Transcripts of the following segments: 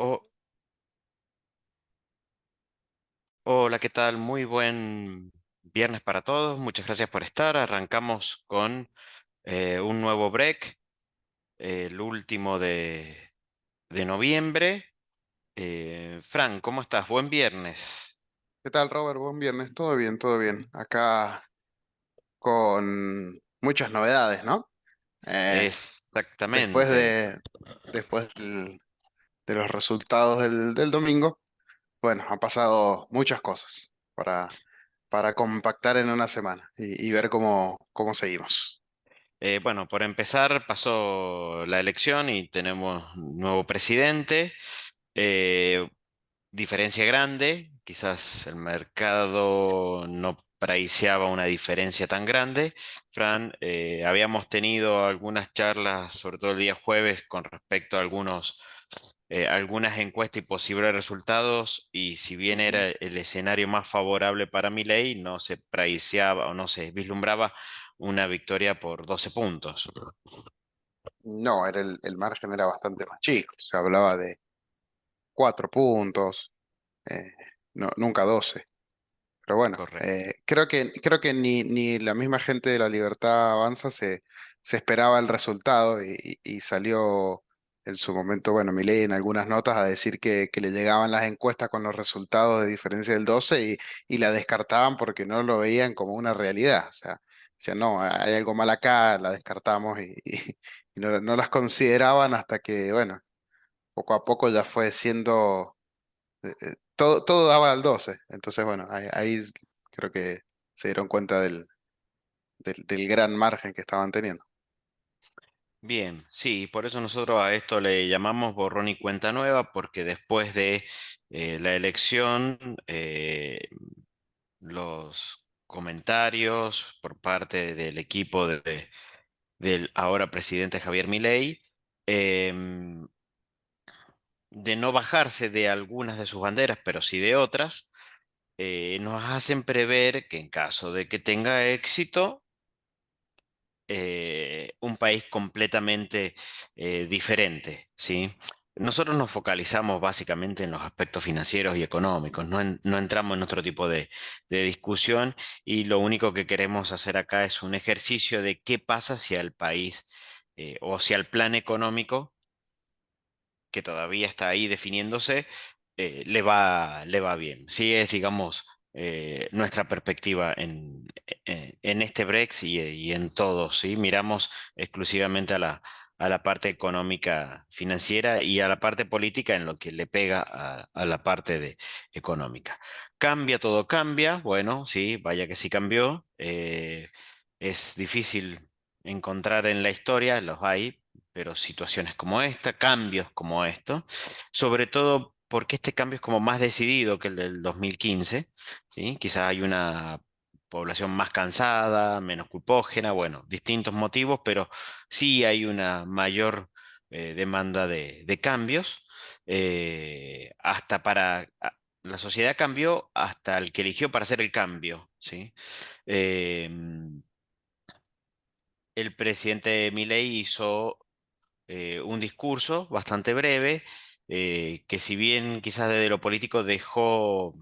Oh, hola, ¿qué tal? Muy buen viernes para todos. Muchas gracias por estar. Arrancamos con un nuevo break, el último de noviembre. Fran, ¿cómo estás? Buen viernes. ¿Qué tal, Robert? Buen viernes. Todo bien, todo bien. Acá con muchas novedades, ¿no? Eh, después Exactamente. de, después de los resultados del domingo, bueno, han pasado muchas cosas para compactar en una semana y ver cómo seguimos. Bueno, por empezar, pasó la elección y tenemos nuevo presidente. Eh, Diferencia grande, quizás el mercado no priceaba una diferencia tan grande. Fran, habíamos tenido algunas charlas, sobre todo el día jueves, con respecto a algunas encuestas y posibles resultados, y si bien Ujú. era el escenario más favorable para Milei, no se priceaba o no se vislumbraba una victoria por 12 puntos. No, el margen era bastante más chico. Se hablaba de 4 puntos, eh, no, nunca 12. Pero bueno, Correcto. creo que ni la misma gente de La Libertad Avanza se esperaba el resultado y salió en su momento, bueno, Milei en algunas notas a decir que le llegaban las encuestas con los resultados de diferencia del 12 y la descartaban porque no lo veían como una realidad. O sea, decían, no, hay algo mal acá, la descartamos y no las consideraban hasta que, bueno, poco a poco ya fue siendo todo daba al 12. Entonces, bueno, ahí creo que se dieron cuenta del gran margen que estaban teniendo. Bien, sí, por eso nosotros a esto le llamamos borrón y cuenta nueva, porque después de la elección, los comentarios por parte del equipo del ahora presidente Javier Milei, em, de no bajarse de algunas de sus banderas, pero sí de otras, nos hacen prever que en caso de que tenga éxito, un país completamente diferente, ¿sí? Nosotros nos focalizamos básicamente en los aspectos financieros y económicos, no entramos en otro tipo de discusión, y lo único que queremos hacer acá es un ejercicio de qué pasa si al país o si al plan económico, que todavía está ahí definiéndose, le va bien. Sí, es, digamos, nuestra perspectiva en este Brexit y en todo, ¿sí? Miramos exclusivamente a la parte económica financiera y a la parte política en lo que le pega a la parte económica. ¿Cambia todo? Cambia. Bueno, sí, vaya que sí cambió. Es difícil encontrar en la historia, los hay, pero situaciones como esta, cambios como esto, sobre todo porque este cambio es como más decidido que el del 2015, ¿sí? Quizás hay una población más cansada, menos culpógena, bueno, distintos motivos, pero sí hay una mayor demanda de cambios. Hasta la sociedad cambió hasta el que eligió para hacer el cambio, ¿sí? Em, el presidente Milei hizo un discurso bastante breve, que si bien quizás desde lo político dejó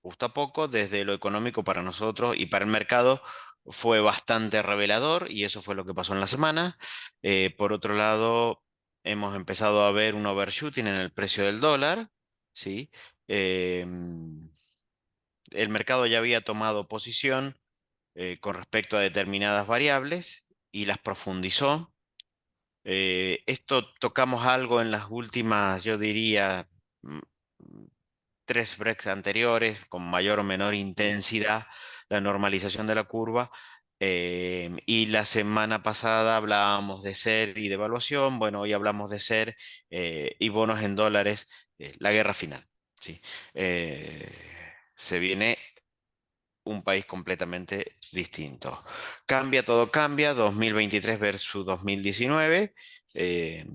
justo a poco, desde lo económico para nosotros y para el mercado fue bastante revelador, y eso fue lo que pasó en la semana. Por otro lado, hemos empezado a ver un overshooting en el precio del dólar, ¿sí? Eh, el mercado ya había tomado posición con respecto a determinadas variables y las profundizó. Esto tocamos algo en las últimas, yo diría, mm, tres breaks anteriores, con mayor o menor intensidad, la normalización de la curva. Y la semana pasada hablábamos de SER y de evaluación. Bueno, hoy hablamos de SER y bonos en dólares, la guerra final. ¿Sí? Eh, Se viene un país completamente distinto. Cambia, todo cambia, 2023 versus 2019. eh,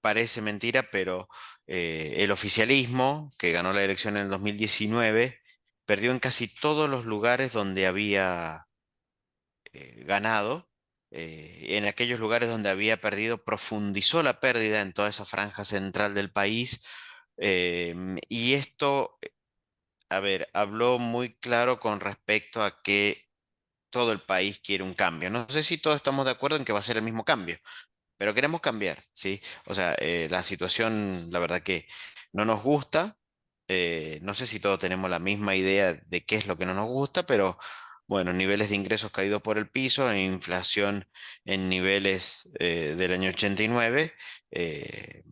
Parece mentira, pero el oficialismo, que ganó la elección en el 2019, perdió en casi todos los lugares donde había ganado. En aquellos lugares donde había perdido, profundizó la pérdida en toda esa franja central del país. Y esto, a ver, habló muy claro con respecto a que todo el país quiere un cambio. No sé si todos estamos de acuerdo en que va a ser el mismo cambio, pero queremos cambiar, ¿sí? O sea, la situación, la verdad que no nos gusta. No sé si todos tenemos la misma idea de qué es lo que no nos gusta, pero bueno, niveles de ingresos caídos por el piso e inflación en niveles del año 89,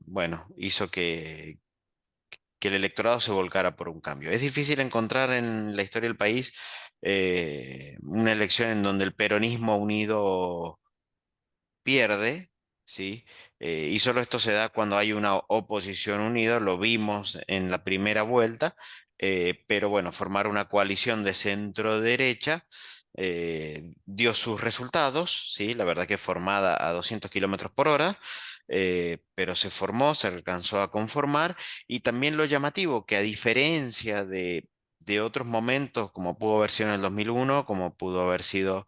bueno, hizo que el electorado se volcara por un cambio. Es difícil encontrar en la historia del país una elección en donde el peronismo unido pierde, ¿sí? Y solo esto se da cuando hay una oposición unida, lo vimos en la primera vuelta, pero bueno, formar una coalición de centro-derecha dio sus resultados, ¿sí? La verdad que formada a 200 kilómetros por hora, pero se formó, se alcanzó a conformar, y también lo llamativo, que a diferencia de otros momentos, como pudo haber sido en el 2001, como pudo haber sido...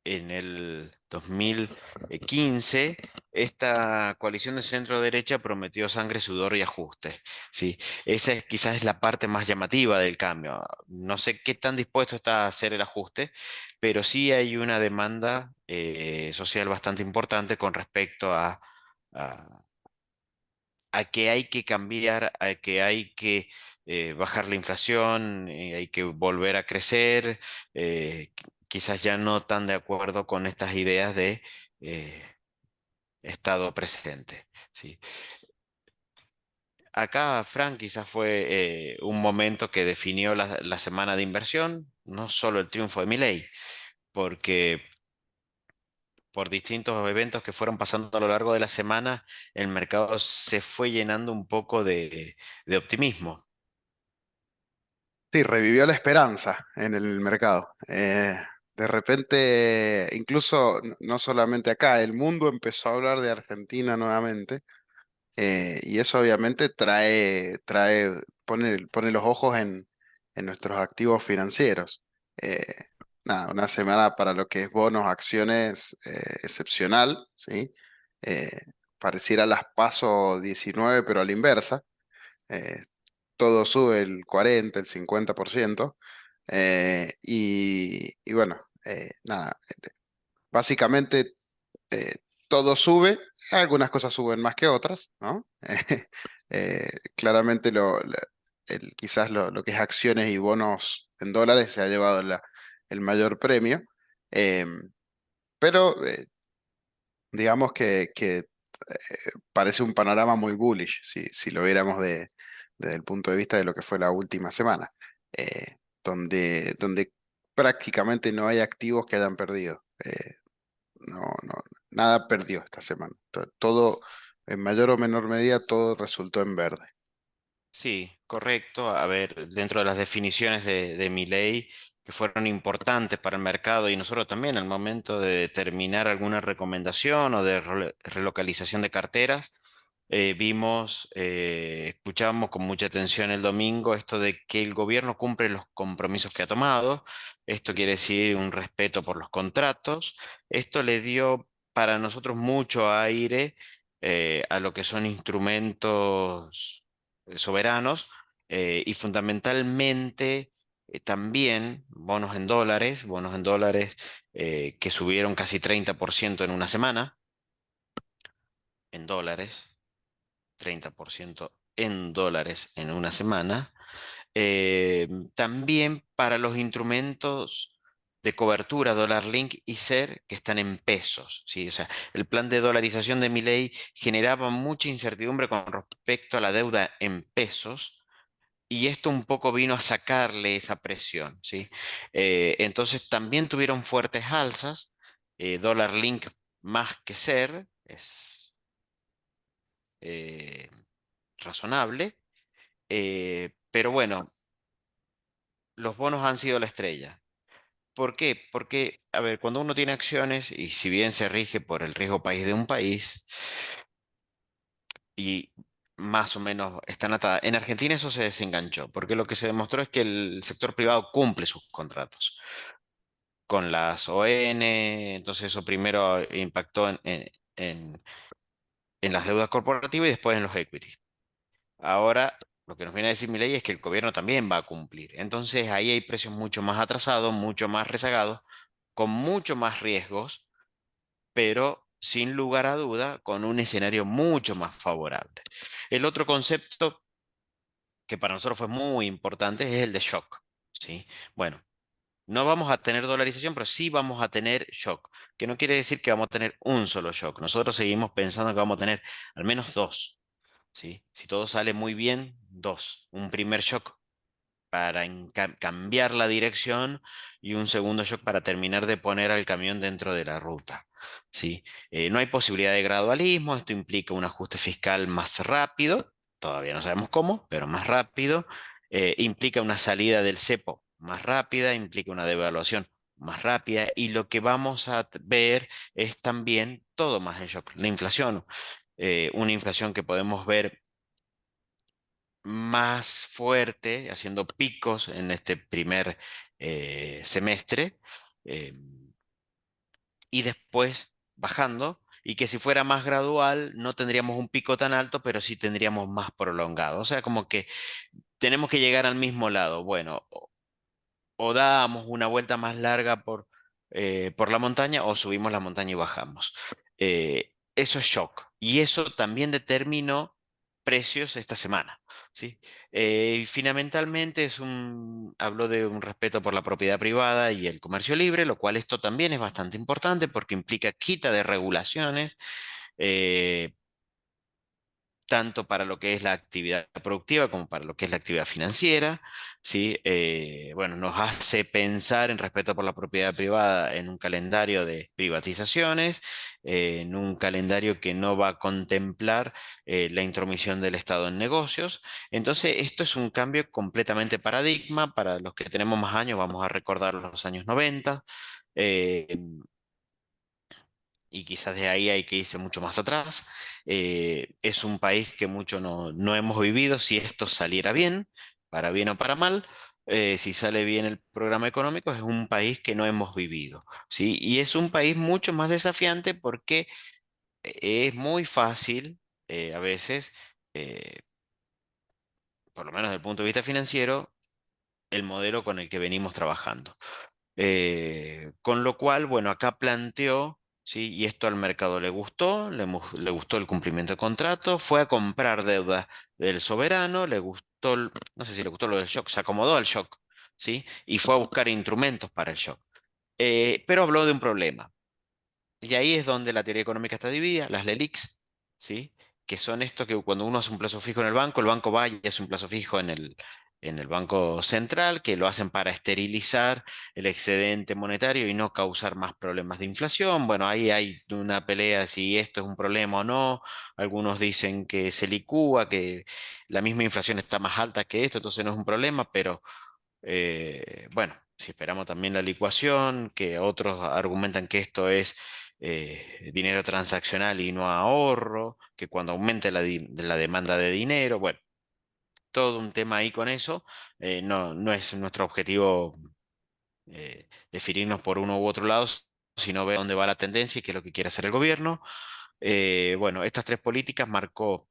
en el 2015, esta coalición de centro derecha prometió sangre, sudor y ajuste. ¿Sí? Esa es, quizás es la parte más llamativa del cambio. No sé qué tan dispuesto está a hacer el ajuste, pero sí hay una demanda social bastante importante con respecto a a que hay que cambiar, a que hay que bajar la inflación, hay que volver a crecer, quizás ya no tan de acuerdo con estas ideas de eh, Estado presente. ¿Sí? Acá, Frank, quizás fue un momento que definió la semana de inversión, no solo el triunfo de Milei, porque por distintos eventos que fueron pasando a lo largo de la semana, el mercado se fue llenando un poco de optimismo. Sí, revivió la esperanza en el mercado. De repente, incluso no solamente acá, el mundo empezó a hablar de Argentina nuevamente. Y eso obviamente pone los ojos en nuestros activos financieros. Eh, Nada, una semana para lo que es bonos, acciones, excepcional, ¿sí? Eh, Pareciera las PASO 19, pero a la inversa. Eh, Todo sube el 40, el 50%. Y bueno, nada, básicamente eh, todo sube, algunas cosas suben más que otras, ¿no? Claramente quizás lo que es acciones y bonos en dólares se ha llevado el mayor premio, eh, pero digamos que parece un panorama muy bullish si lo viéramos desde el punto de vista de lo que fue la última semana, donde prácticamente no hay activos que hayan perdido. No, nada perdió esta semana. Todo, en mayor o menor medida, todo resultó en verde. Sí, correcto. A ver, dentro de las definiciones de mi ley que fueron importantes para el mercado y nosotros también al momento de determinar alguna recomendación o de relocalización de carteras, escuchamos con mucha atención el domingo esto de que el gobierno cumple los compromisos que ha tomado. Esto quiere decir un respeto por los contratos. Esto le dio para nosotros mucho aire a lo que son instrumentos soberanos y fundamentalmente también bonos en dólares que subieron casi 30% en una semana, en dólares, 30% en dólares en una semana. También para los instrumentos de cobertura dólar link y SER que están en pesos, ¿sí? O sea, el plan de dolarización de Milei generaba mucha incertidumbre con respecto a la deuda en pesos, y esto un poco vino a sacarle esa presión, ¿sí? Entonces también tuvieron fuertes alzas, dólar link más que ser, es eh, razonable, pero bueno, los bonos han sido la estrella. ¿Por qué? Porque, a ver, cuando uno tiene acciones y si bien se rige por el riesgo país de un país y más o menos están atadas, en Argentina eso se desenganchó, porque lo que se demostró es que el sector privado cumple sus contratos. con las ON, entonces eso primero impactó en- en las deudas corporativas y después en los equity. Ahora, lo que nos viene a decir Milei es que el gobierno también va a cumplir. Entonces ahí hay precios mucho más atrasados, mucho más rezagados, con mucho más riesgos, pero sin lugar a duda con un escenario mucho más favorable. El otro concepto que para nosotros fue muy importante es el de shock, ¿sí? Bueno, no vamos a tener dolarización, pero sí vamos a tener shock, que no quiere decir que vamos a tener un solo shock. Nosotros seguimos pensando que vamos a tener al menos dos, ¿sí? Si todo sale muy bien, dos. Un primer shock para cambiar la dirección y un segundo shock para terminar de poner al camión dentro de la ruta, ¿sí? No hay posibilidad de gradualismo, esto implica un ajuste fiscal más rápido, todavía no sabemos cómo, pero más rápido, implica una salida del cepo más rápida, implica una devaluación más rápida y lo que vamos a ver es también todo más en shock, la inflación, una inflación que podemos ver más fuerte, haciendo picos en este primer semestre, eh, y después bajando, y que si fuera más gradual no tendríamos un pico tan alto, pero sí tendríamos más prolongado. O sea, como que tenemos que llegar al mismo lado. Bueno, o damos una vuelta más larga por la montaña o subimos la montaña y bajamos. Eso es shock. Y eso también determinó precios esta semana. ¿Sí? Y fundamentalmente habló de un respeto por la propiedad privada y el comercio libre, lo cual esto también es bastante importante porque implica quita de regulaciones. eh, tanto para lo que es la actividad productiva como para lo que es la actividad financiera, ¿sí? Bueno, nos hace pensar en respeto por la propiedad privada en un calendario de privatizaciones, en un calendario que no va a contemplar la intromisión del Estado en negocios. Entonces, esto es un cambio completamente paradigma. Para los que tenemos más años, vamos a recordar los años 90. eh, y quizás de ahí hay que irse mucho más atrás. Es un país que mucho no hemos vivido. Si esto saliera bien, para bien o para mal, si sale bien el programa económico, es un país que no hemos vivido, ¿sí? Y es un país mucho más desafiante porque es muy fácil, a veces, eh, por lo menos desde el punto de vista financiero, el modelo con el que venimos trabajando. Con lo cual, bueno, acá planteó, ¿sí? Y esto al mercado le gustó, le gustó el cumplimiento de contrato, fue a comprar deuda del soberano, le gustó, no sé si le gustó lo del shock, se acomodó al shock, ¿sí? Y fue a buscar instrumentos para el shock. Pero habló de un problema. Y ahí es donde la teoría económica está dividida, las LELIQs, ¿sí? Que son esto que cuando uno hace un plazo fijo en el banco va y hace un plazo fijo en el Banco Central, que lo hacen para esterilizar el excedente monetario y no causar más problemas de inflación. Bueno, ahí hay una pelea si esto es un problema o no. Algunos dicen que se licúa, que la misma inflación está más alta que esto, entonces no es un problema, pero bueno, si esperamos también la licuación, que otros argumentan que esto es dinero transaccional y no ahorro, que cuando aumente la demanda de dinero, bueno, todo un tema ahí con eso. No es nuestro objetivo definirnos por uno u otro lado, sino ver dónde va la tendencia y qué es lo que quiere hacer el gobierno. Bueno, estas tres políticas marcó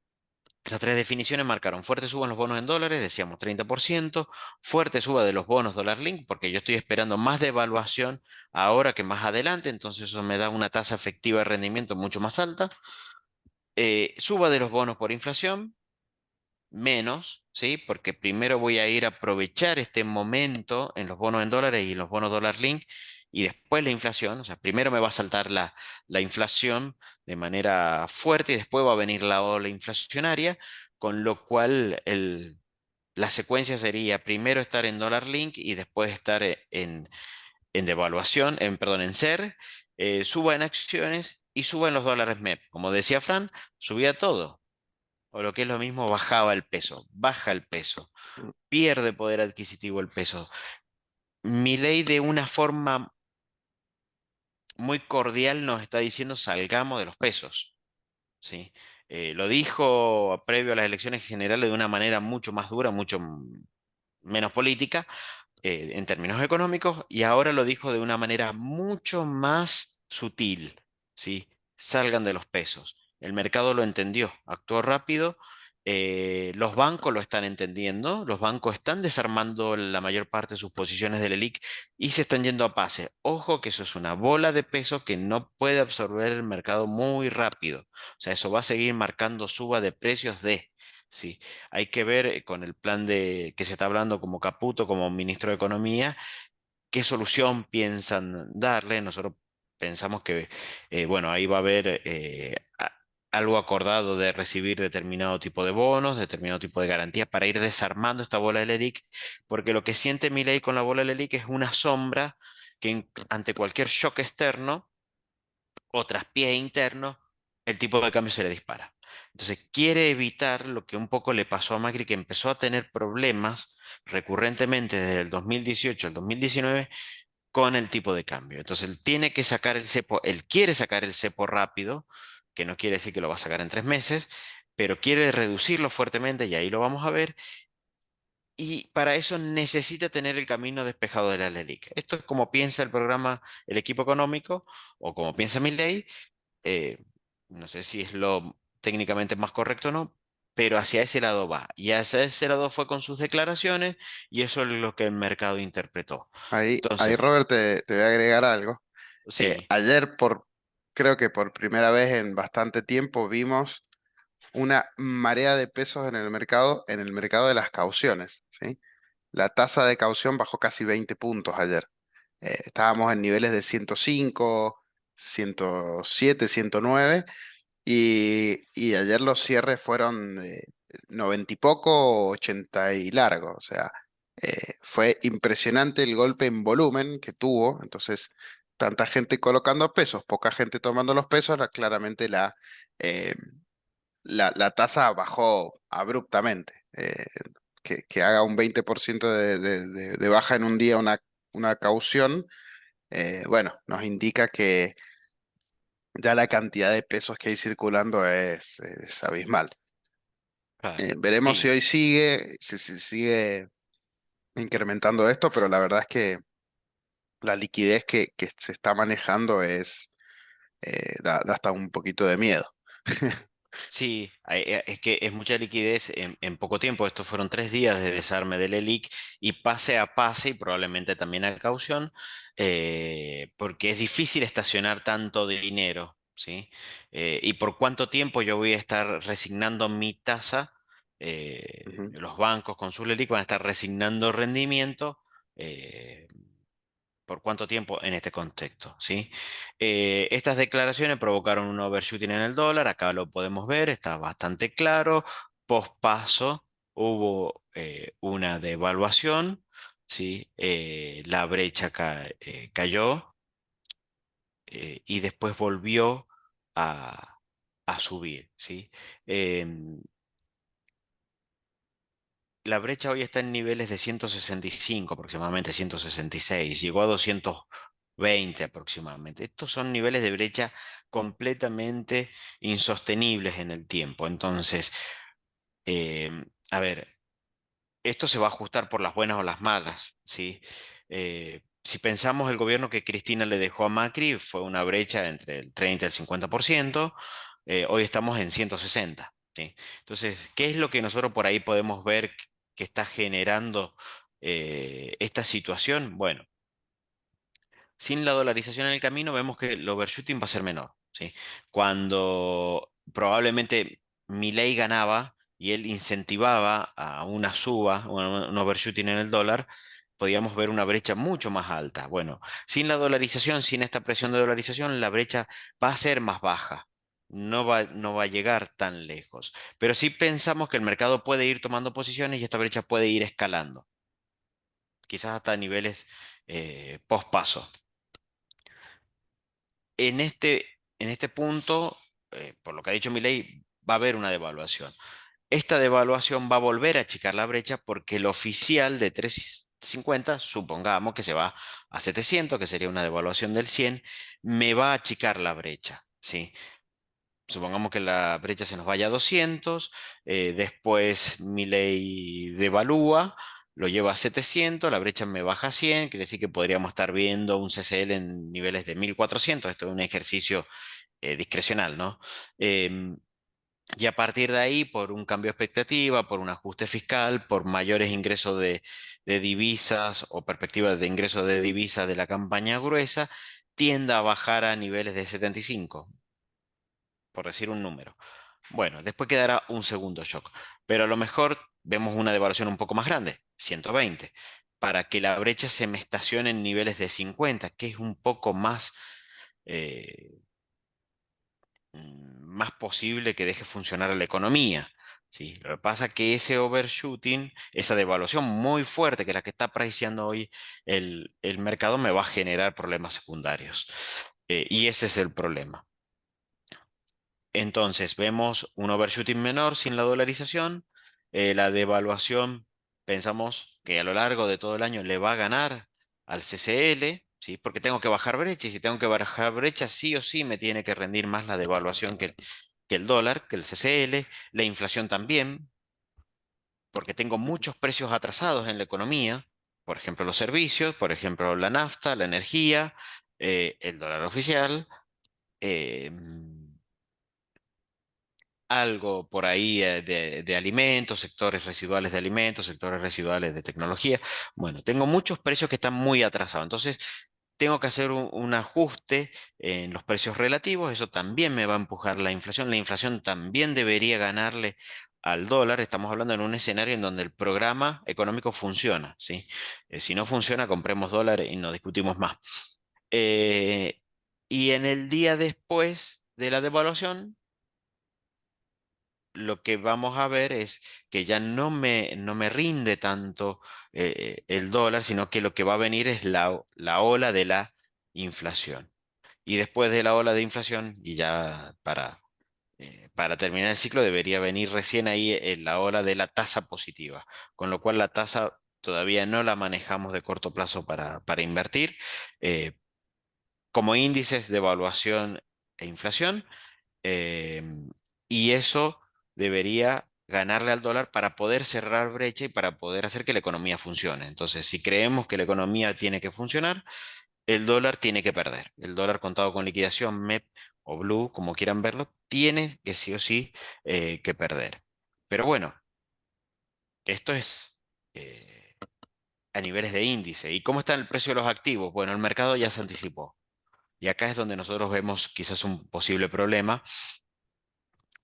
las tres definiciones marcaron fuerte suba en los bonos en dólares, decíamos 30%, fuerte suba de los bonos dólar link, porque yo estoy esperando más devaluación ahora que más adelante, entonces eso me da una tasa efectiva de rendimiento mucho más alta. Suba de los bonos por inflación, menos, ¿sí? Porque primero voy a ir a aprovechar este momento en los bonos en dólares y en los bonos dólar link y después la inflación, o sea, primero me va a saltar la inflación de manera fuerte y después va a venir la ola inflacionaria, con lo cual la secuencia sería primero estar en dólar link y después estar en devaluación, perdón, en SER, suba en acciones y suba en los dólares MEP. Como decía Fran, subía todo o lo que es lo mismo, bajaba el peso, baja el peso, pierde poder adquisitivo el peso. Milei de una forma muy cordial nos está diciendo salgamos de los pesos, ¿sí? Lo dijo previo a las elecciones generales de una manera mucho más dura, mucho menos política, en términos económicos y ahora lo dijo de una manera mucho más sutil, ¿sí? Salgan de los pesos. El mercado lo entendió, actuó rápido. Los bancos lo están entendiendo, los bancos están desarmando la mayor parte de sus posiciones del ELIC y se están yendo a pase. Ojo que eso es una bola de peso que no puede absorber el mercado muy rápido. O sea, eso va a seguir marcando suba de precios de... Sí, hay que ver con el plan de que se está hablando como Caputo, como ministro de Economía, qué solución piensan darle. Nosotros pensamos que, bueno, ahí va a haber algo acordado de recibir determinado tipo de bonos, determinado tipo de garantías para ir desarmando esta bola del ELIC, porque lo que siente Milei con la bola del ELIC es una sombra que ante cualquier shock externo o traspié interno, el tipo de cambio se le dispara. Entonces quiere evitar lo que un poco le pasó a Macri, que empezó a tener problemas recurrentemente desde el 2018 al 2019 con el tipo de cambio. Entonces él tiene que sacar el cepo, él quiere sacar el cepo rápido, que no quiere decir que lo va a sacar en 3 meses, pero quiere reducirlo fuertemente y ahí lo vamos a ver. Y para eso necesita tener el camino despejado de la LELIC. Esto es como piensa el programa, el equipo económico, o como piensa Milei, eh, no sé si es lo técnicamente más correcto o no, pero hacia ese lado va. Y hacia ese lado fue con sus declaraciones y eso es lo que el mercado interpretó. Ahí Entonces, Robert, te voy a agregar algo. sí, Ayer, creo que por primera vez en bastante tiempo, vimos una marea de pesos en el mercado de las cauciones, ¿sí? La tasa de caución bajó casi 20 puntos ayer. Estábamos en niveles de 105, 107, 109 y ayer los cierres fueron de 90 y poco, 80 y largo. O sea, fue impresionante el golpe en volumen que tuvo. Entonces, tanta gente colocando pesos, poca gente tomando los pesos, claramente eh, la tasa bajó abruptamente. Que haga un 20% de baja en un día una caución, bueno, nos indica que ya la cantidad de pesos que hay circulando es abismal. claro, Veremos si sí. hoy si sigue incrementando esto, pero la verdad es que la liquidez que se está manejando da hasta un poquito de miedo. Sí, es que es mucha liquidez en poco tiempo. Estos fueron 3 días de desarme del ELIC y pase a pase y probablemente también a caución, porque es difícil estacionar tanto dinero, ¿sí? ¿Y por cuánto tiempo yo voy a estar resignando mi tasa? Ujú. Los bancos con su ELIC van a estar resignando rendimiento. eh, ¿Por cuánto tiempo en este contexto? ¿Sí? Estas declaraciones provocaron un overshooting en el dólar, acá lo podemos ver, está bastante claro. Pospaso hubo una devaluación, ¿sí? La brecha cayó y después volvió a, a subir, ¿sí? Em, La brecha hoy está en niveles de 165 aproximadamente, 166, llegó a 220 aproximadamente. Estos son niveles de brecha completamente insostenibles en el tiempo. Entonces, a ver, esto se va a ajustar por las buenas o las malas, ¿sí? Si pensamos el gobierno que Cristina le dejó a Macri, fue una brecha entre el 30 y el 50%, hoy estamos en 160, ¿sí? Entonces, ¿qué es lo que nosotros por ahí podemos ver que está generando esta situación? Bueno, sin la dolarización en el camino, vemos que el overshooting va a ser menor, ¿sí? Cuando probablemente Milei ganaba y él incentivaba a una suba, un overshooting en el dólar, podíamos ver una brecha mucho más alta. Bueno, sin la dolarización, sin esta presión de dolarización, la brecha va a ser más baja. No va a llegar tan lejos. Pero sí pensamos que el mercado puede ir tomando posiciones y esta brecha puede ir escalando, quizás hasta niveles post paso. En este punto, por lo que ha dicho Milei, va a haber una devaluación. Esta devaluación va a volver a achicar la brecha porque el oficial de 350, supongamos que se va a 700, que sería una devaluación del 100, me va a achicar la brecha, ¿sí? Supongamos que la brecha se nos vaya a 200, después Milei devalúa, lo llevo a 700, la brecha me baja a 100, quiere decir que podríamos estar viendo un CCL en niveles de 1400. Esto es un ejercicio discrecional, ¿no? Em, y a partir de ahí, por un cambio de expectativa, por un ajuste fiscal, por mayores ingresos de divisas o perspectivas de ingresos de divisas de la campaña gruesa, tienda a bajar a niveles de 75, por decir un número. Bueno, después quedará un segundo shock, pero a lo mejor vemos una devaluación un poco más grande, 120, para que la brecha se me estacione en niveles de 50, que es un poco más, eh, más posible que deje funcionar la economía. ¿Sí? Lo que pasa es que ese overshooting, esa devaluación muy fuerte que es la que está priciando hoy el mercado, me va a generar problemas secundarios. Y ese es el problema. Entonces, vemos un overshooting menor sin la dolarización. La devaluación, pensamos que a lo largo de todo el año le va a ganar al CCL, ¿sí? Porque tengo que bajar brecha, y si tengo que bajar brecha, sí o sí me tiene que rendir más la devaluación que el dólar, que el CCL. La inflación también, porque tengo muchos precios atrasados en la economía, por ejemplo, los servicios, por ejemplo, la nafta, la energía, el dólar oficial. eh, Algo por ahí de alimentos, sectores residuales de alimentos, sectores residuales de tecnología. Bueno, tengo muchos precios que están muy atrasados. Entonces, tengo que hacer un ajuste en los precios relativos. Eso también me va a empujar la inflación. La inflación también debería ganarle al dólar. Estamos hablando en un escenario en donde el programa económico funciona, ¿sí? Si no funciona, compremos dólares y no discutimos más. Eh, y en el día después de la devaluación, lo que vamos a ver es que ya no me rinde tanto el dólar, sino que lo que va a venir es la ola de la inflación. Y después de la ola de inflación, y ya para terminar el ciclo, debería venir recién ahí la ola de la tasa positiva, con lo cual la tasa todavía no la manejamos de corto plazo para invertir. eh, Como índices de evaluación e inflación, eh, y eso debería ganarle al dólar para poder cerrar brecha y para poder hacer que la economía funcione. Entonces, si creemos que la economía tiene que funcionar, el dólar tiene que perder. El dólar contado con liquidación, MEP o Blue, como quieran verlo, tiene que sí o sí que perder. Pero bueno, esto es a niveles de índice. ¿Y cómo está el precio de los activos? Bueno, el mercado ya se anticipó. Y acá es donde nosotros vemos quizás un posible problema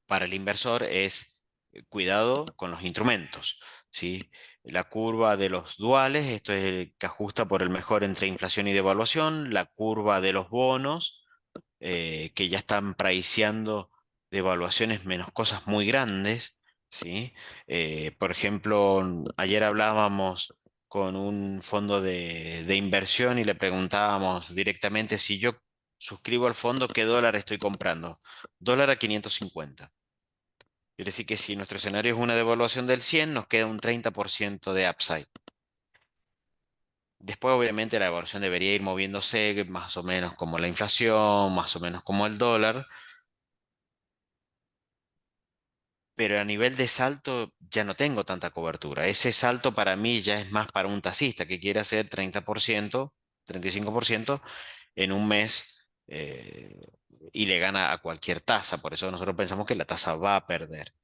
para el inversor es cuidado con los instrumentos, ¿sí? La curva de los duales, esto es el que ajusta por el mejor entre inflación y devaluación, la curva de los bonos, que ya están priceando devaluaciones menos cosas muy grandes, ¿sí? Por ejemplo, ayer hablábamos con un fondo de inversión y le preguntábamos directamente si yo suscribo al fondo, ¿qué dólar estoy comprando? Dólar a 550. Quiere decir que si nuestro escenario es una devaluación del 100, nos queda un 30% de upside. Después, obviamente, la evaluación debería ir moviéndose más o menos como la inflación, más o menos como el dólar, pero a nivel de salto ya no tengo tanta cobertura. Ese salto para mí ya es más para un tasista que quiere hacer 30%, 35% en un mes, y le gana a cualquier tasa. Por eso nosotros pensamos que la tasa va a perder.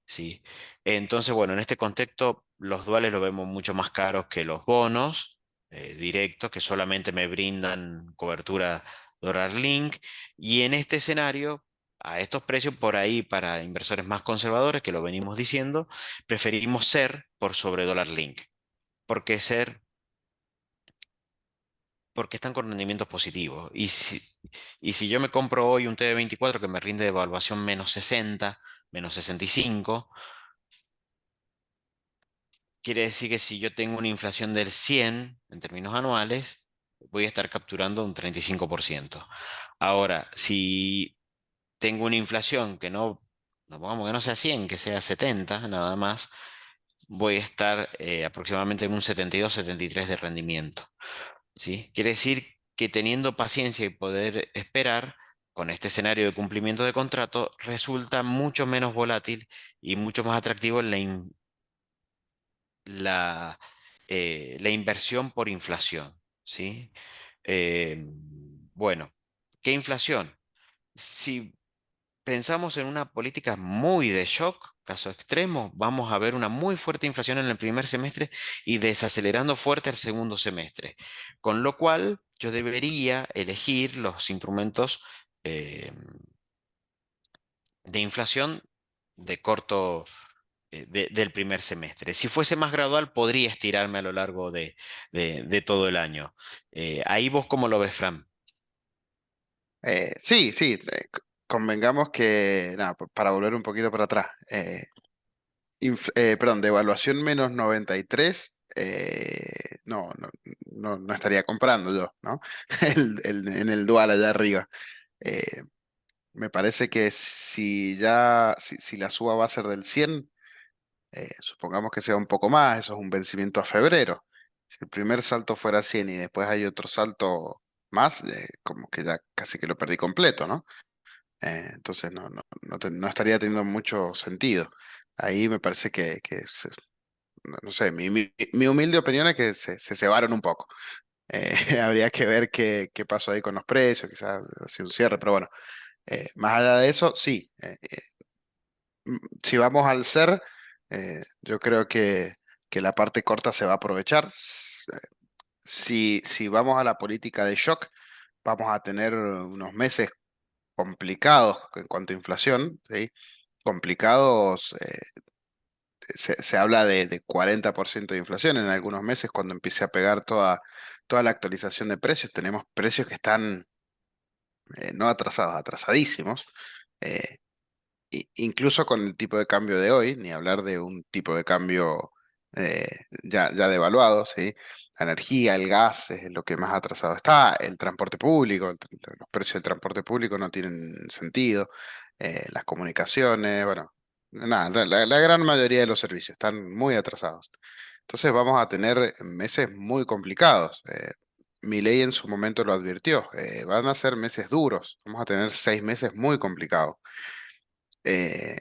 ¿Sí? Entonces, bueno, en este contexto, los duales los vemos mucho más caros que los bonos directos, que solamente me brindan cobertura dólar link. Y en este escenario, a estos precios por ahí, para inversores más conservadores, que lo venimos diciendo, preferimos ser por sobre dólar link. Porque ser, porque están con rendimientos positivos. Y si yo me compro hoy un TD24 que me rinde de evaluación menos 60, menos 65, quiere decir que si yo tengo una inflación del 100 en términos anuales, voy a estar capturando un 35%. Ahora, si tengo una inflación que no pongamos que no sea 100, que sea 70 nada más, voy a estar aproximadamente en un 72, 73 de rendimiento. ¿Sí? Quiere decir que teniendo paciencia y poder esperar, con este escenario de cumplimiento de contrato, resulta mucho menos volátil y mucho más atractivo la inversión por inflación, ¿sí? Eh, bueno, ¿qué inflación? Si pensamos en una política muy de shock, caso extremo, vamos a ver una muy fuerte inflación en el primer semestre y desacelerando fuerte el segundo semestre. Con lo cual, yo debería elegir los instrumentos eh, de inflación de corto, del primer semestre. Si fuese más gradual, podría estirarme a lo largo de todo el año. Ahí vos, ¿cómo lo ves, Fran? Sí, sí, convengamos que, nada, para volver un poquito para atrás, perdón, de evaluación menos 93, no estaría comprando yo, ¿no? En el dual allá arriba. Eh, Me parece que si la suba va a ser del 100, supongamos que sea un poco más, eso es un vencimiento a febrero. Si el primer salto fuera 100 y después hay otro salto más, como que ya casi que lo perdí completo, ¿no? Entonces no estaría teniendo mucho sentido. Ahí me parece no sé, mi humilde opinión es que se cebaron un poco. Habría que ver qué pasó ahí con los precios, quizás así un cierre, pero bueno, más allá de eso, sí. Si vamos al ser, yo creo que la parte corta se va a aprovechar. Si vamos a la política de shock, vamos a tener unos meses complicados en cuanto a inflación, ¿sí? Complicados, se habla de 40% de inflación en algunos meses cuando empiece a pegar toda la actualización de precios. Tenemos precios que están no atrasados, atrasadísimos. eh, Incluso con el tipo de cambio de hoy, ni hablar de un tipo de cambio ya devaluado, ¿sí? La energía, el gas es lo que más atrasado está, el transporte público, los precios del transporte público no tienen sentido, las comunicaciones, bueno, nada, la gran mayoría de los servicios están muy atrasados. Entonces vamos a tener meses muy complicados. Milei en su momento lo advirtió, van a ser meses duros, vamos a tener 6 meses muy complicados. Eh,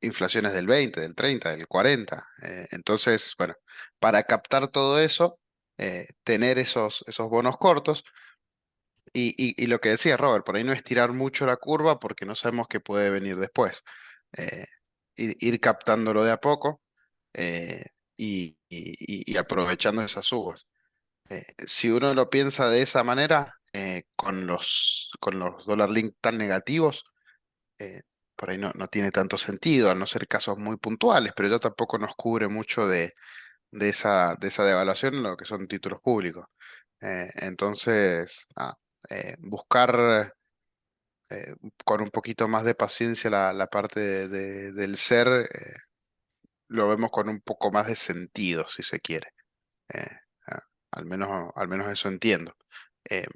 Inflaciones del 20, del 30, del 40. Entonces, bueno, para captar todo eso, tener esos bonos cortos y lo que decía Robert, por ahí no estirar mucho la curva porque no sabemos qué puede venir después. Eh, ir captándolo de a poco eh, y aprovechando esas subas. Si uno lo piensa de esa manera, con los dólar link tan negativos, eh, por ahí no tiene tanto sentido, a no ser casos muy puntuales, pero ya tampoco nos cubre mucho de esa devaluación en lo que son títulos públicos. Entonces, buscar con un poquito más de paciencia la parte del ser, lo vemos con un poco más de sentido, si se quiere. Eh, ah, al menos eso entiendo. Eh,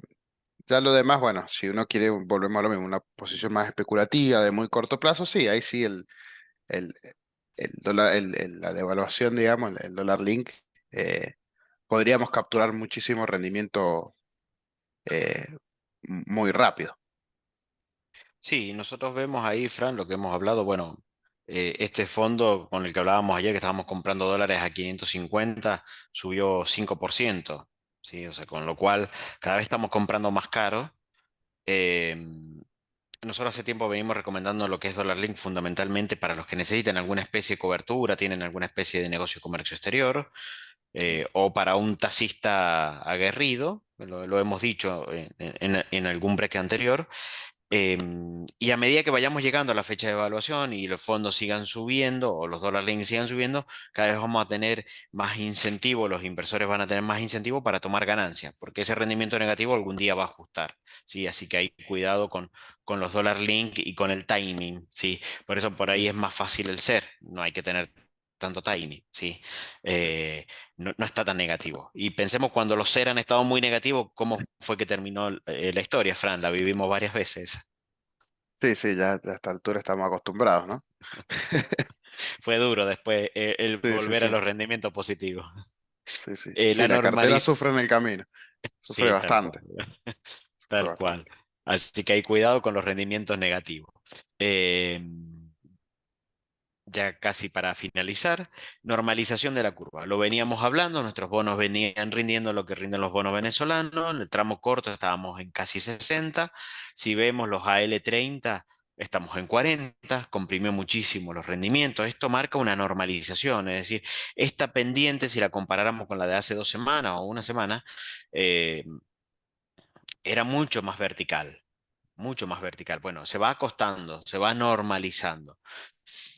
ya lo demás, bueno, si uno quiere, volvemos a lo mismo, una posición más especulativa de muy corto plazo, sí, ahí sí el, el dólar, la devaluación, digamos, el dólar link, eh, podríamos capturar muchísimo rendimiento eh, muy rápido. Sí, nosotros vemos ahí, Fran, lo que hemos hablado, bueno, este fondo con el que hablábamos ayer, que estábamos comprando dólares a 550, subió 5%, ¿sí? O sea, con lo cual cada vez estamos comprando más caro. Eh, Nosotros hace tiempo venimos recomendando lo que es Dollar Link fundamentalmente para los que necesiten alguna especie de cobertura, tienen alguna especie de negocio de comercio exterior, o para un taxista aguerrido, lo hemos dicho en algún break anterior. Y a medida que vayamos llegando a la fecha de evaluación y los fondos sigan subiendo o los dólar links sigan subiendo, cada vez vamos a tener más incentivo, los inversores van a tener más incentivo para tomar ganancias, porque ese rendimiento negativo algún día va a ajustar, ¿sí? Así que hay cuidado con los dólar link y con el timing, ¿sí? Por eso por ahí es más fácil el ser, no hay que tener tanto timing, ¿sí? No está tan negativo. Y pensemos cuando los ser han estado muy negativos, ¿cómo fue que terminó la historia, Fran? La vivimos varias veces. Sí, sí, ya a esta altura estamos acostumbrados, ¿no? Fue duro después el Sí, sí, volver a sí, los rendimientos positivos. sí, sí. La Sí, la cartera normaliz... sufre en el camino, sufre Sí, tal cual. bastante, sufre Tal bastante. cual. Así que hay cuidado con los rendimientos negativos. Eh, ya casi para finalizar, normalización de la curva. Lo veníamos hablando, nuestros bonos venían rindiendo lo que rinden los bonos venezolanos, en el tramo corto estábamos en casi 60, si vemos los AL30 estamos en 40, comprimió muchísimo los rendimientos, esto marca una normalización, es decir, esta pendiente, si la comparáramos con la de hace 2 semanas o una semana, eh, era mucho más vertical. Bueno, se va acostando, se va normalizando.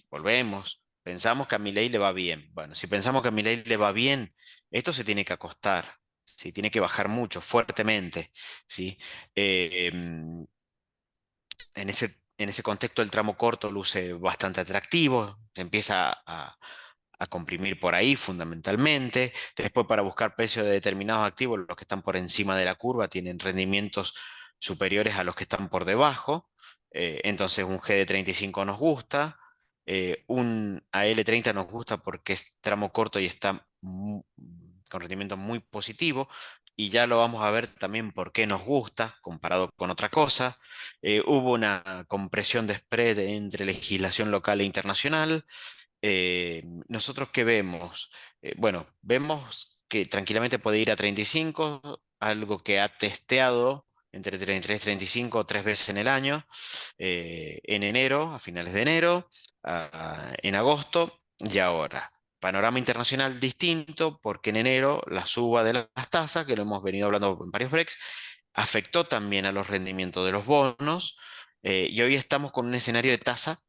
Volvemos, pensamos que a Milei le va bien. Bueno, si pensamos que a Milei le va bien, esto se tiene que acostar, ¿sí? Tiene que bajar mucho, fuertemente, ¿sí? En ese contexto el tramo corto luce bastante atractivo, se empieza a comprimir por ahí fundamentalmente. Después para buscar precios de determinados activos, los que están por encima de la curva tienen rendimientos superiores a los que están por debajo. Entonces un GD35 nos gusta, un AL30 nos gusta porque es tramo corto y está con rendimiento muy positivo. Y ya lo vamos a ver también por qué nos gusta comparado con otra cosa. Hubo una compresión de spread entre legislación local e internacional. ¿Nosotros qué vemos? Bueno, vemos que tranquilamente puede ir a 35, algo que ha testeado entre 33 y 35 tres veces en el año, en enero, a finales de enero, en agosto y ahora. Panorama internacional distinto porque en enero la suba de las tasas, que lo hemos venido hablando en varios breaks, afectó también a los rendimientos de los bonos, y hoy estamos con un escenario de tasa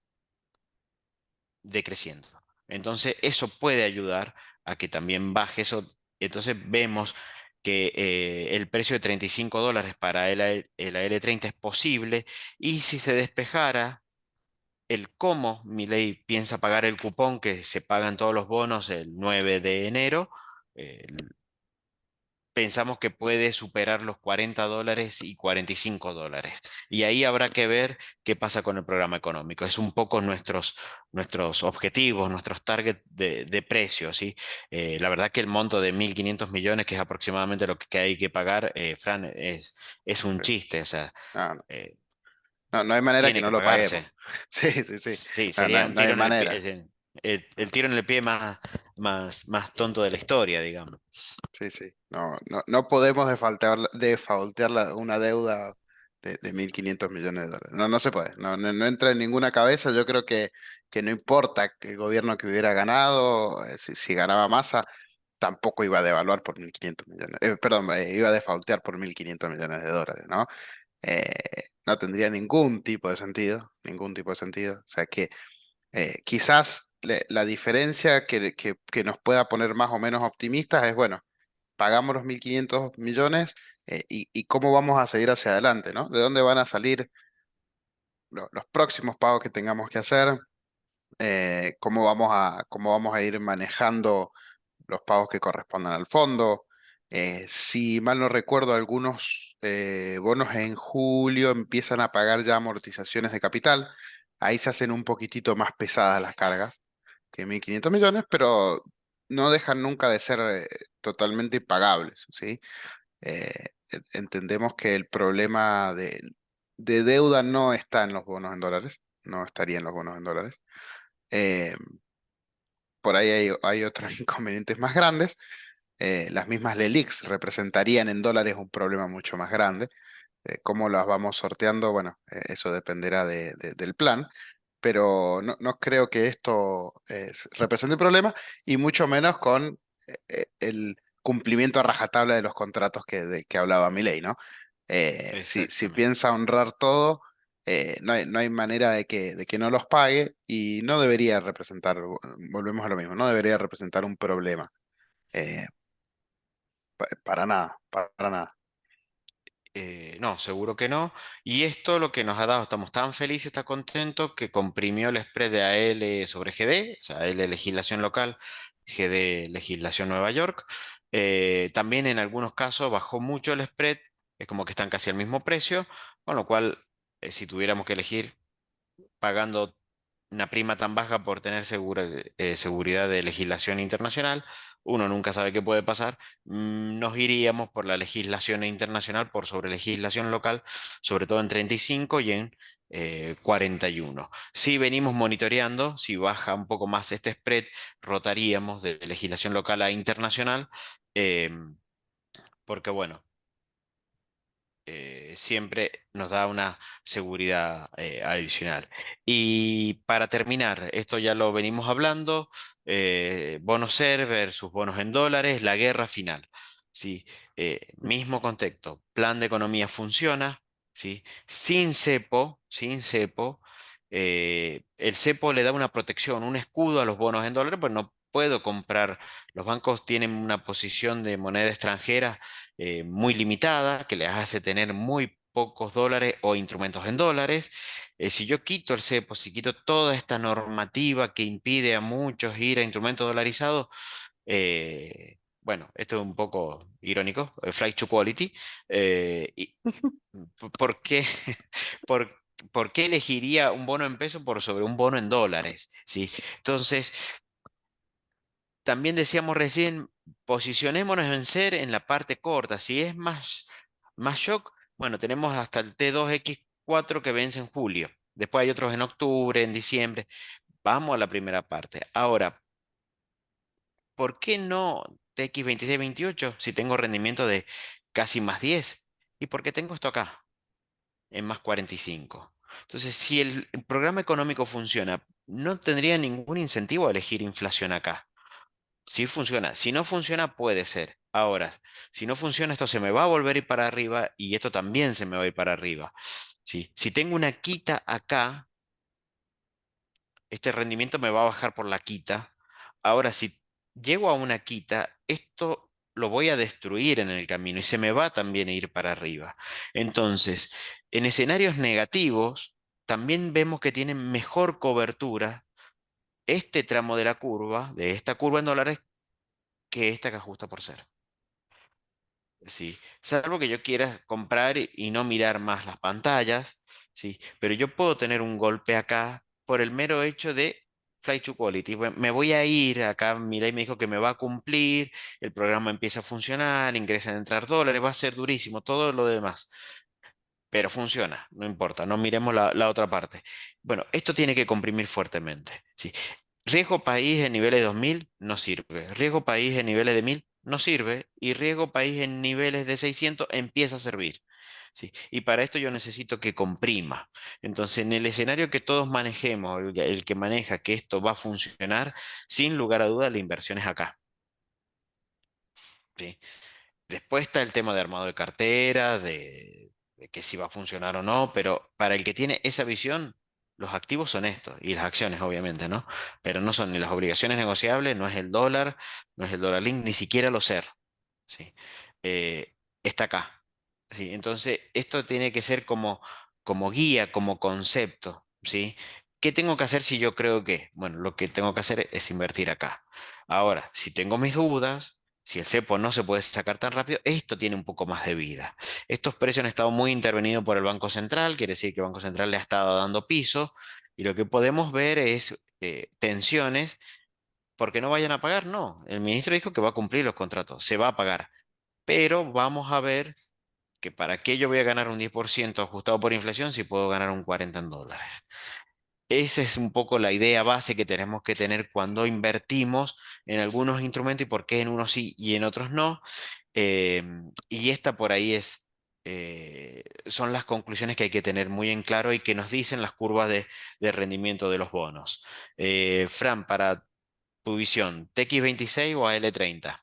decreciendo. Entonces, eso puede ayudar a que también baje eso. Entonces, vemos que el precio de $35 para el AL30 es posible, y si se despejara el cómo Milei piensa pagar el cupón que se pagan todos los bonos el 9 de enero, eh, pensamos que puede superar los $40 y $45. Y ahí habrá que ver qué pasa con el programa económico. Es un poco nuestros objetivos, nuestros targets de precios, ¿sí? La verdad que el monto de 1.500 millones, que es aproximadamente lo que hay que pagar, Fran, es un Sí. chiste, o sea, No, no, eh, no, no hay manera que tiene no que lo pagarse. paguemos. Sí, sí, sí. Sí, No, no, sería un no hay tiro en el pie, manera. el tiro en el pie más tonto de la historia, digamos. Sí, sí. No, no, no podemos defaultear una deuda de 1.500 millones de dólares. No, no se puede. No, no, no entra en ninguna cabeza. Yo creo que no importa que el gobierno que hubiera ganado, si ganaba Massa, tampoco iba a devaluar por 1.500 millones. Perdón, iba a defaultear por 1.500 millones de dólares, ¿no? No tendría ningún tipo de sentido, ningún tipo de sentido. O sea que quizás la diferencia que nos pueda poner más o menos optimistas es, bueno, pagamos los 1.500 millones, y cómo vamos a seguir hacia adelante, ¿no? ¿De dónde van a salir los próximos pagos que tengamos que hacer? Cómo vamos a ir manejando los pagos que correspondan al fondo? Si mal no recuerdo, algunos bonos en julio empiezan a pagar ya amortizaciones de capital. Ahí se hacen un poquitito más pesadas las cargas que 1.500 millones, pero no dejan nunca de ser totalmente impagables, ¿sí? Entendemos que el problema de deuda no está en los bonos en dólares, no estaría en los bonos en dólares. Eh, por ahí hay otros inconvenientes más grandes. Las mismas LELIQs representarían en dólares un problema mucho más grande. Cómo las vamos sorteando, bueno, eso dependerá del plan, pero no, no creo que esto represente un problema, y mucho menos con el cumplimiento a rajatabla de los contratos que hablaba Milei, ¿no? Si Exactamente. piensa honrar todo, no hay manera de que no los pague, y no debería representar, volvemos a lo mismo, no debería representar un problema, eh, para nada, para nada. No, seguro que no. Y esto lo que nos ha dado, estamos tan felices, tan contentos, que comprimió el spread de AL sobre GD, o sea, AL legislación local, GD legislación Nueva York. También en algunos casos bajó mucho el spread, es como que están casi al mismo precio, con lo cual, si tuviéramos que elegir pagando una prima tan baja por tener seguridad de legislación internacional, uno nunca sabe qué puede pasar, nos iríamos por la legislación internacional por sobre legislación local, sobre todo en 35 y en 41. Si venimos monitoreando, si baja un poco más este spread, rotaríamos de legislación local a internacional, porque bueno, siempre nos da una seguridad adicional. Y para terminar, esto ya lo venimos hablando, bonos SER versus bonos en dólares, la guerra final. ¿Sí? Mismo contexto, plan de economía funciona, ¿sí? Sin cepo, el cepo le da una protección, un escudo a los bonos en dólares, pues no puedo comprar, los bancos tienen una posición de moneda extranjera muy limitada, que les hace tener muy pocos dólares o instrumentos en dólares. Si yo quito el cepo, si quito toda esta normativa que impide a muchos ir a instrumentos dolarizados, bueno, esto es un poco irónico, flight to quality. ¿Por qué, por, por qué elegiría un bono en peso por sobre un bono en dólares? ¿Sí? Entonces, también decíamos recién, posicionémonos en ser en la parte corta. Si es más shock, bueno, tenemos hasta el T2X4 que vence en julio. Después hay otros en octubre, en diciembre. Vamos a la primera parte. Ahora, ¿por qué no TX2628 si tengo rendimiento de casi más 10? ¿Y por qué tengo esto acá en más 45? Entonces, si el programa económico funciona, no tendría ningún incentivo a elegir inflación acá. Si funciona, si no funciona, puede ser. Ahora, si no funciona, esto se me va a volver a ir para arriba y esto también se me va a ir para arriba. ¿Sí? Si tengo una quita acá, este rendimiento me va a bajar por la quita. Ahora, si llego a una quita, esto lo voy a destruir en el camino y se me va también a ir para arriba. Entonces, en escenarios negativos, también vemos que tienen mejor cobertura este tramo de la curva, de esta curva en dólares, que esta que ajusta por ser. Sí, salvo que yo quiera comprar y no mirar más las pantallas, sí, pero yo puedo tener un golpe acá por el mero hecho de flight to quality. Me voy a ir, acá mi ley me dijo que me va a cumplir, el programa empieza a funcionar, ingresan a entrar dólares, va a ser durísimo, todo lo demás, pero funciona, no importa, no miremos la otra parte. Bueno, esto tiene que comprimir fuertemente, sí. Riesgo país en niveles de 2000 no sirve. Riesgo país en niveles de 1000 no sirve. Y riesgo país en niveles de 600 empieza a servir. ¿Sí? Y para esto yo necesito que comprima. Entonces, en el escenario que todos manejemos, el que maneja que esto va a funcionar, sin lugar a duda, la inversión es acá. ¿Sí? Después está el tema de armado de cartera, de que si va a funcionar o no, pero para el que tiene esa visión, los activos son estos, y las acciones, obviamente, ¿no? Pero no son ni las obligaciones negociables, no es el dólar, no es el dólar link, ni siquiera los SER, ¿sí? Está acá, ¿sí? Entonces, esto tiene que ser como guía, como concepto, ¿sí? ¿Qué tengo que hacer si yo creo que? Bueno, lo que tengo que hacer es invertir acá. Ahora, si tengo mis dudas, si el cepo no se puede sacar tan rápido, esto tiene un poco más de vida. Estos precios han estado muy intervenidos por el Banco Central, quiere decir que el Banco Central le ha estado dando piso, y lo que podemos ver es tensiones, porque no vayan a pagar, no. El ministro dijo que va a cumplir los contratos, se va a pagar, pero vamos a ver que para qué yo voy a ganar un 10% ajustado por inflación si puedo ganar un 40 en dólares. Esa es un poco la idea base que tenemos que tener cuando invertimos en algunos instrumentos y por qué en unos sí y en otros no. Eh, y esta por ahí son las conclusiones que hay que tener muy en claro y que nos dicen las curvas de rendimiento de los bonos. Fran, para tu visión, ¿TX26 o AL30?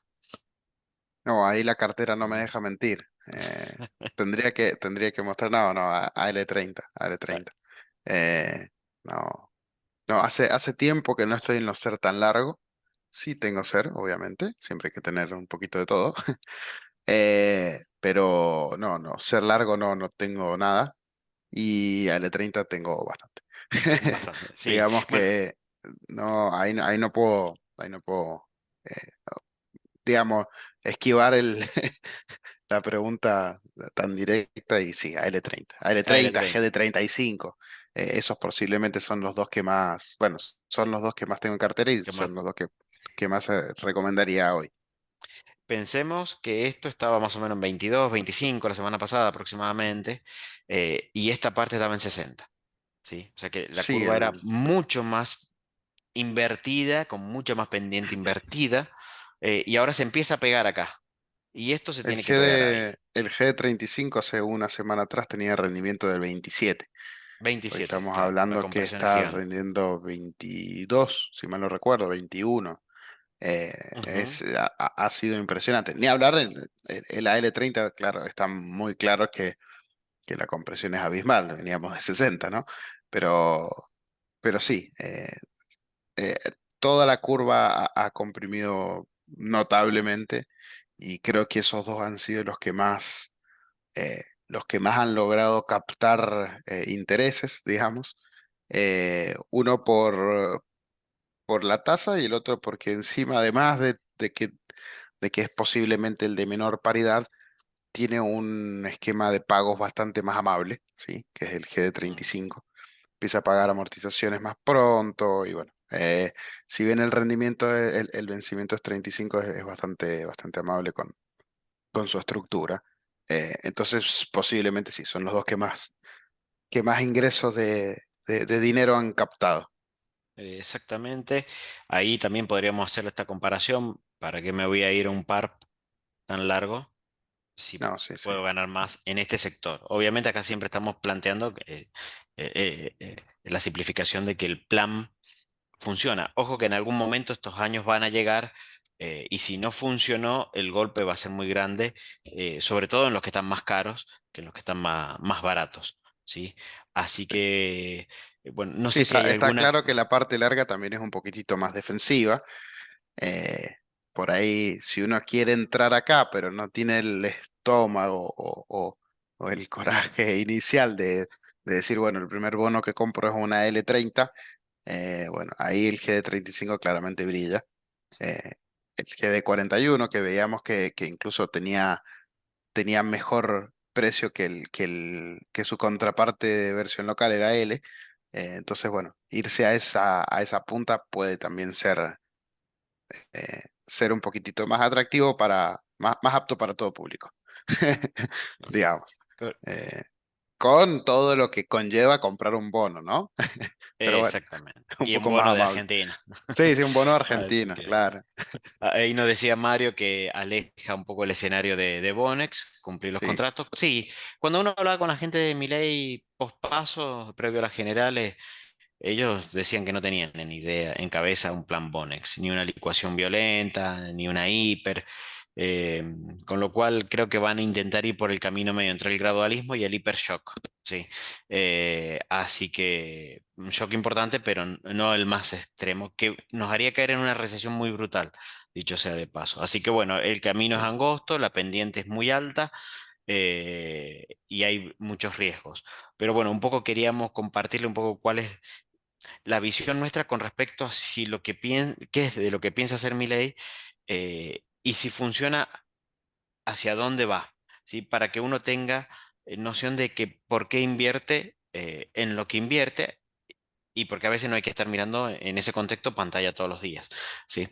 No, ahí la cartera no me deja mentir. Tendría que mostrar, no, no, a L30, a L30. No, no, hace tiempo que no estoy en los ser tan largo. Sí tengo ser, obviamente, siempre hay que tener un poquito de todo. Pero no, no, ser largo no, no tengo nada. Y a L30 tengo bastante. Bastante, sí. Digamos Bueno, que no, ahí no puedo, eh, digamos, esquivar la pregunta tan directa y sí, a L30, al G treinta de 35. esos posiblemente son los dos que más, bueno, son los dos que más tengo en cartera y ¿Qué más? son los dos que más recomendaría hoy. Pensemos que esto estaba más o menos en 22, 25 la semana pasada aproximadamente, y esta parte estaba en 60, ¿sí? O sea que la Sí, curva era mucho más invertida, con mucha más pendiente invertida, y ahora se empieza a pegar acá. Y esto se tiene que pegar ahí. El G35 hace una semana atrás tenía rendimiento del 27. Hoy 27, estamos claro, la hablando que compresión es está gigante. rindiendo 22, si mal no recuerdo, 21. Eh, Ujú. ha sido impresionante. Ni hablar, el AL30, claro, está muy claro que la compresión es abismal, veníamos de 60, ¿no? Pero, pero sí, eh, toda la curva ha comprimido notablemente y creo que esos dos han sido los que más han logrado captar intereses, digamos. Uno por la tasa y el otro porque encima, además de que es posiblemente el de menor paridad, tiene un esquema de pagos bastante más amable, ¿sí? Que es el GD35. Empieza a pagar amortizaciones más pronto y bueno, si bien el rendimiento, el vencimiento es 35, es bastante, bastante amable con su estructura. Entonces, posiblemente sí, son los dos que más ingresos de dinero han captado. Exactamente. Ahí también podríamos hacer esta comparación. ¿Para qué me voy a ir a un par tan largo si No, sí, sí. puedo ganar más en este sector? Obviamente acá siempre estamos planteando la simplificación de que el plan funciona. Ojo que en algún momento estos años van a llegar, y si no funcionó, el golpe va a ser muy grande, sobre todo en los que están más caros que en los que están más baratos, ¿sí? Así que, bueno, no Sí, sé si hay está alguna... claro que la parte larga también es un poquitito más defensiva. Eh, por ahí, si uno quiere entrar acá, pero no tiene el estómago o el coraje inicial de decir, bueno, el primer bono que compro es una L30, bueno, ahí el GD35 claramente brilla. Eh, el GD41, que veíamos que incluso tenía mejor precio que su contraparte de versión local, era L. Entonces, bueno, irse a esa punta puede también ser un poquitito más atractivo más apto para todo público, digamos. Eh, con todo lo que conlleva comprar un bono, ¿no? Pero bueno, Exactamente. un Y un poco más bono de amable. Argentina. Sí, sí, un bono Así argentino, que claro. ahí nos decía Mario que aleja un poco el escenario de Bonex, cumplir los Sí, contratos. Sí, cuando uno hablaba con la gente de Milei pospaso, previo a las generales, ellos decían que no tenían ni idea en cabeza un plan Bonex, ni una licuación violenta, ni una hiper, eh, con lo cual creo que van a intentar ir por el camino medio entre el gradualismo y el hipershock. Sí. Así que un shock importante, pero no el más extremo, que nos haría caer en una recesión muy brutal, dicho sea de paso. Así que bueno, el camino es sí. angosto, la pendiente es muy alta, y hay muchos riesgos. Pero bueno, un poco queríamos compartirle un poco cuál es la visión nuestra con respecto a si lo que qué es de lo que piensa hacer Milei, y si funciona, hacia dónde va, ¿sí? Para que uno tenga noción de que por qué invierte en lo que invierte, y porque a veces no hay que estar mirando en ese contexto pantalla todos los días, ¿sí?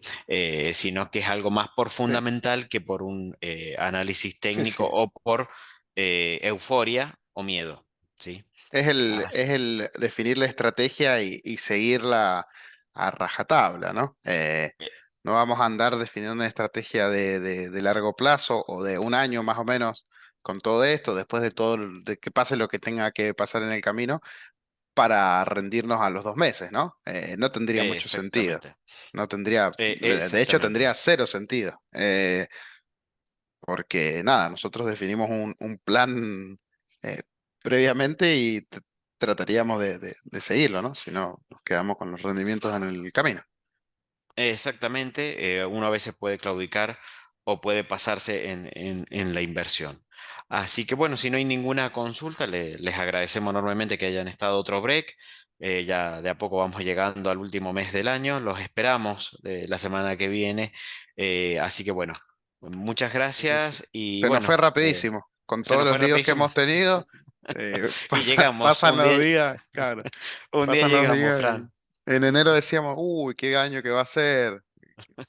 Sino que es algo más por Sí, fundamental que por un análisis sí, técnico sí. o por euforia o miedo, ¿sí? Es As- el definir la estrategia y seguirla a rajatabla, ¿no? eh, No vamos a andar definiendo una estrategia de largo plazo o de un año más o menos con todo esto, después de de que pase lo que tenga que pasar en el camino, para rendirnos a los 2 meses, ¿no? No tendría mucho sentido. exactamente. No tendría, de hecho, Exactamente. tendría cero sentido. Porque nada, nosotros definimos un plan eh, previamente y trataríamos de seguirlo, ¿no? Si no, nos quedamos con los rendimientos en el camino. Exactamente. Uno a veces puede claudicar o puede pasarse en la inversión. Así que bueno, si no hay ninguna consulta, les agradecemos enormemente que hayan estado otro break. Ya de a poco vamos llegando al último mes del año. Los esperamos la semana que viene. Así que bueno, muchas Sí, sí, sí. gracias y Se nos fue bueno, rapidísimo. Con se todos nos los fue líos que rapidísimo. hemos tenido, Y llegamos, Pasan los días, claro, un día pasan los llegamos, días y Fran. en enero decíamos, uy, qué año que va a ser,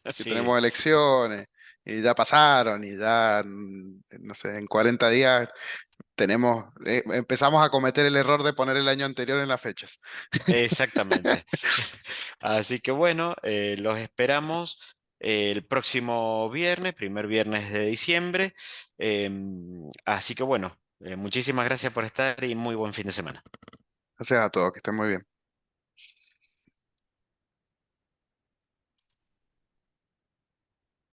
que Sí, tenemos elecciones, y ya pasaron, y ya, no sé, en 40 días empezamos a cometer el error de poner el año anterior en las fechas. exactamente. Así que bueno, los esperamos el próximo viernes, primer viernes de diciembre. Así que bueno, muchísimas gracias por estar y muy buen fin de semana. Gracias a todos, que estén muy bien.